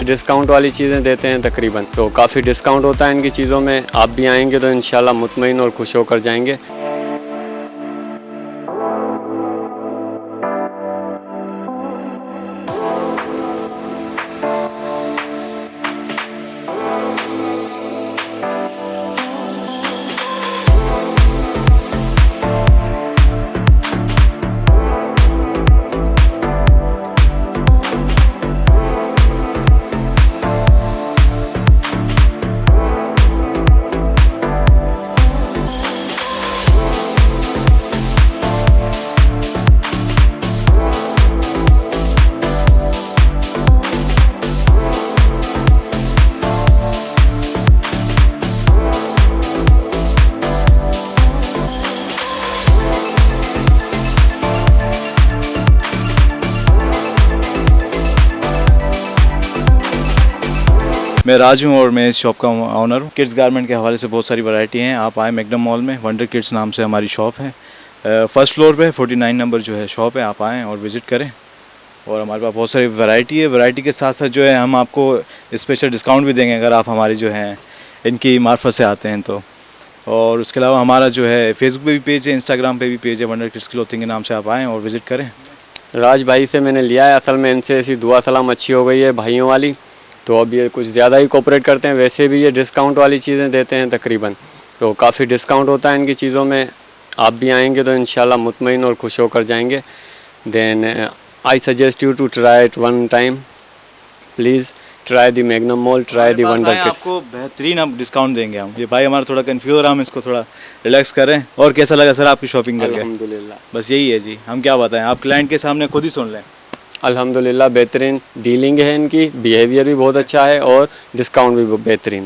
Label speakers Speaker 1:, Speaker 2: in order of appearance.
Speaker 1: Discount वाली चीज़ें देते हैं तकरीबन, तो काफ़ी डिस्काउंट होता है इनकी चीज़ों में। आप भी आएंगे तो इंशाल्लाह मुतमईन और खुश होकर जाएंगे।
Speaker 2: मैं राज हूँ और मैं इस शॉप का ऑनर हूँ। किड्स गारमेंट के हवाले से बहुत सारी वैरायटी हैं। आप आए मैग्नम मॉल में, वंडर किड्स नाम से हमारी शॉप है। फर्स्ट फ्लोर पे 49 नंबर जो है शॉप है, आप आएँ और विज़िट करें। और हमारे पास बहुत सारी वैरायटी है। वैरायटी के साथ साथ जो है हम आपको स्पेशल डिस्काउंट भी देंगे अगर आप हमारी जो है इनकी मार्फत से आते हैं तो। और उसके अलावा हमारा जो है फेसबुक पे भी पेज है, इंस्टाग्राम पे भी पेज है, वंडर किड्स क्लोथिंग के नाम से आप आएँ और विज़िट करें।
Speaker 1: राज भाई से मैंने लिया है, असल में इनसे ऐसी दुआ सलाम अच्छी हो गई है भाइयों वाली, तो अब ये कुछ ज़्यादा ही कोऑपरेट करते हैं। वैसे भी ये डिस्काउंट वाली चीज़ें देते हैं तकरीबन, तो काफ़ी डिस्काउंट होता है इनकी चीज़ों में। आप भी आएंगे तो इंशाल्लाह मुतमईन और खुश होकर जाएंगे। Then I suggest you to try it one time, please try the Magnum mall, try the Wonder Kids.
Speaker 2: आपको बेहतरीन हम डिस्काउंट देंगे। हम ये भाई हमारा थोड़ा कंफ्यूज रहा, हम इसको थोड़ा रिलैक्स करें। और कैसा लगा सर आपकी शॉपिंग करके?
Speaker 1: अल्हम्दुलिल्लाह,
Speaker 2: बस यही है जी, हम क्या बताएं, आप क्लाइंट के सामने खुद ही सुन लें।
Speaker 1: अल्हम्दुलिल्लाह बेहतरीन डीलिंग है इनकी, बिहेवियर भी बहुत अच्छा है और डिस्काउंट भी बेहतरीन है।